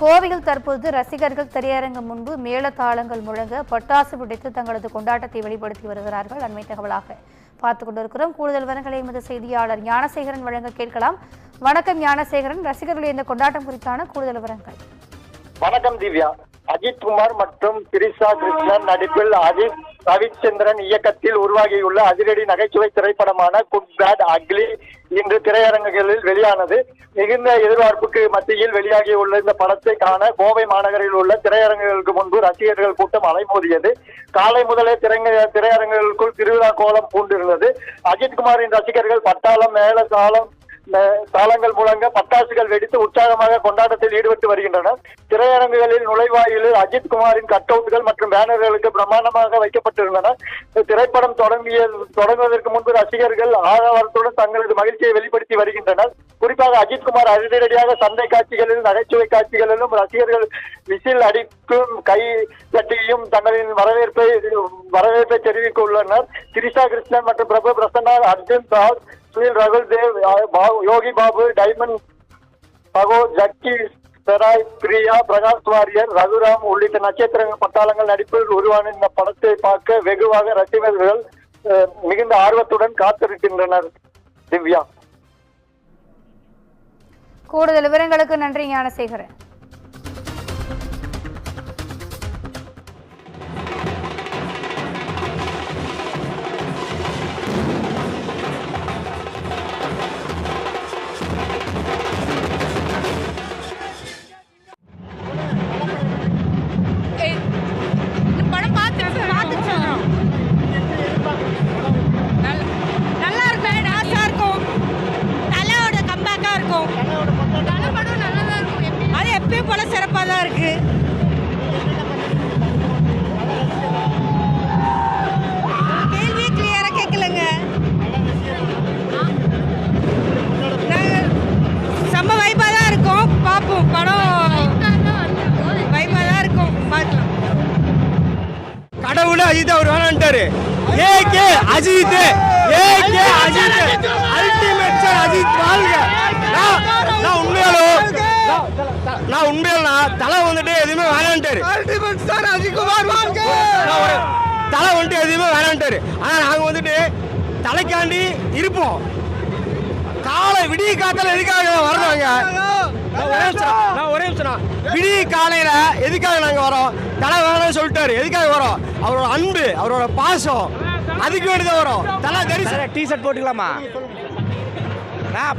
கோவையில் தற்போது ரசிகர்கள் திரையரங்கம் முன்பு மேளதாளங்கள் முழங்க பட்டாசு வெடித்து தங்களது கொண்டாட்டத்தை வெளிப்படுத்தி வருகிறார்கள். அண்மை தகவலாக பார்த்துக் கொண்டிருக்கிறோம். கூடுதல் விவரங்களை எமது செய்தியாளர் ஞானசேகரன் வழங்க கேட்கலாம். வணக்கம் ஞானசேகரன், ரசிகர்களுடைய இந்த கொண்டாட்டம் குறித்தான கூடுதல் விவரங்கள். வணக்கம் திவ்யா. அஜித் குமார் மற்றும் திரிஷா கிருஷ்ணன் நடிப்பில் அஜித் ரவிச்சந்திரன் இயக்கத்தில் உருவாகியுள்ள அதிரடி நகைச்சுவை திரைப்படமான குட் பேட் அக்லி இன்று திரையரங்குகளில் வெளியானது. மிகுந்த எதிர்பார்ப்புக்கு மத்தியில் வெளியாகியுள்ள இந்த படத்தை காண கோவை மாநகரில் உள்ள திரையரங்குகளுக்கு முன்பு ரசிகர்கள் கூட்டம் அலைமோதியது. காலை முதலே திரையரங்குகளுக்குள் திருவிழா கோலம் பூண்டிருந்தது. அஜித் குமாரின் ரசிகர்கள் பட்டாளம் மேல தாளங்கள் முழங்க பட்டாசுகள் வெடித்து உற்சாகமாக கொண்டாட்டத்தில் ஈடுபட்டு வருகின்றனர். திரையரங்குகளில் நுழைவாயிலில் அஜித் குமாரின் கட் அவுட்டுகள் மற்றும் பேனர்களுக்கு பிரம்மாண்டமாக வைக்கப்பட்டிருந்தன. திரைப்படம் தொடங்குவதற்கு முன்பு ரசிகர்கள் ஆரவாரத்துடன் தங்களது மகிழ்ச்சியை வெளிப்படுத்தி வருகின்றனர். குறிப்பாக அஜித் குமார் அதிரடியாக சண்டை காட்சிகளிலும் நகைச்சுவை காட்சிகளிலும் ரசிகர்கள் விசில் அடிக்கும் கை தட்டியும் தங்களின் வரவேற்பை தெரிவிக்க உள்ளனர். திரிஷா கிருஷ்ணன் மற்றும் பிரபு பிரசன்னா, அர்ஜுன் தாஸ், சுனில், ரகுல் தேவ், யோகி பாபு, டைமண்ட் பகோ, ஜக்கி செராய், பிரியா, பிரகாஷ் வாரியர், ரகுராம் உள்ளிட்ட நட்சத்திர பட்டாளங்கள் நடிப்பில் உருவான இந்த படத்தை பார்க்க வெகுவாக ரசிகர்கள் மிகுந்த ஆர்வத்துடன் காத்திருக்கின்றனர். திவ்யா, கூடுதல் விவரங்களுக்கு நன்றி ஞானசேகரன். அது எப்பயும் போல சிறப்பாக தான் இருக்கு. கேள்வியே கிளியரா கேட்கலங்க. செம்ம வைப்பா தான் இருக்கும். பார்ப்போம், படம் வைப்பா தான் இருக்கும், பார்க்கலாம். கடவுள் அஜித் அவர் வேணான்ட்டாரு. அஜித் அல்டிமேட் சார், அஜித் வாழ்க. நான் உண்மையில தலை வந்துட்டு எதுவுமே வேணான்ட்டாரு. தலை வந்துட்டு எதுவுமே வேணான்ட்டாரு. ஆனா நாங்க வந்துட்டு தலைக்காண்டி இருப்போம். காலை விடிய காத்தால எதுக்காக வர்றோங்க? ஒரே நிமிஷம், விடிய காலையில எதுக்காக நாங்க வரோம்? தலை வேணாம்னு சொல்லிட்டாரு. எதுக்காக வரோம்? அவரோட அன்பு, அவரோட பாசம், அதுக்கு வேண்டிதான் வரும். தலை தெரியும். டிஷர்ட் போட்டுக்கலாமா?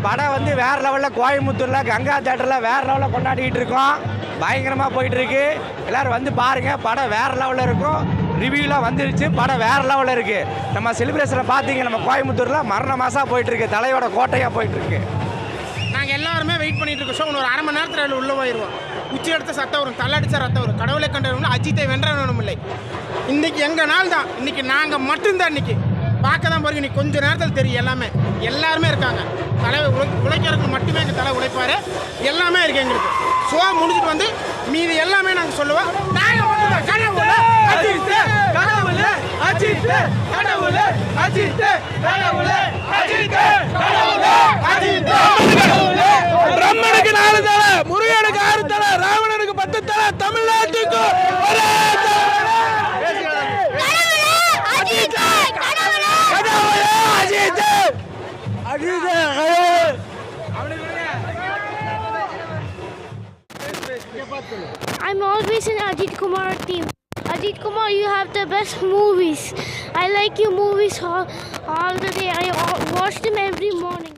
படம் வந்து வேறு லெவலில் கோயம்புத்தூரில் கங்கா தேட்டரில் வேறு லெவலில் கொண்டாடிக்கிட்டு இருக்கோம். பயங்கரமாக போயிட்டுருக்கு. எல்லோரும் வந்து பாருங்கள், படம் வேறு லெவலில் இருக்கும். ரிவ்யூலாம் வந்துருச்சு, படம் வேறு லெவலில் இருக்குது. நம்ம செலிப்ரேஷனில் பார்த்தீங்க, நம்ம கோயம்புத்தூரில் மரண மாதம் போயிட்டுருக்கு, தலையோட கோட்டையாக போயிட்டுருக்கு. நாங்கள் எல்லாருமே வெயிட் பண்ணிட்டு இருக்கோம். ஸோ ஒரு அரை மணி நேரத்தில் உள்ளே போயிடுவோம். உச்சி எடுத்த சத்தம் வரும், தள்ளடிச்ச ரத்தம் வரும். கடவுளை கண்டவனும் அஜித்தை வென்றவனும் இல்லை. இன்றைக்கி எங்கள் நாள் தான். இன்றைக்கி நாங்கள் மட்டும்தான். இன்றைக்கி பார்க்க தான் பாருங்க. இன்னைக்கு கொஞ்சம் நேரத்தில் தெரியும். எல்லாருமே இருக்காங்க. தலைவர் உழைக்கிறதுக்கு மட்டுமே எங்கள் தலை உழைப்பார். எல்லாமே இருக்கு எங்களுக்கு. ஷோ முடிச்சுட்டு வந்து மீதி எல்லாமே நாங்கள் சொல்லுவோம். பிரம்மனுக்கு 4 தலை, முருகனுக்கு 6 தலை, ராவணனுக்கு 10 தலை, தமிழ்நாட்டுக்கு ஒரே I'm always in Ajit Kumar team. Ajit Kumar, you have the best movies. I like your movies all the day. I watch them every morning.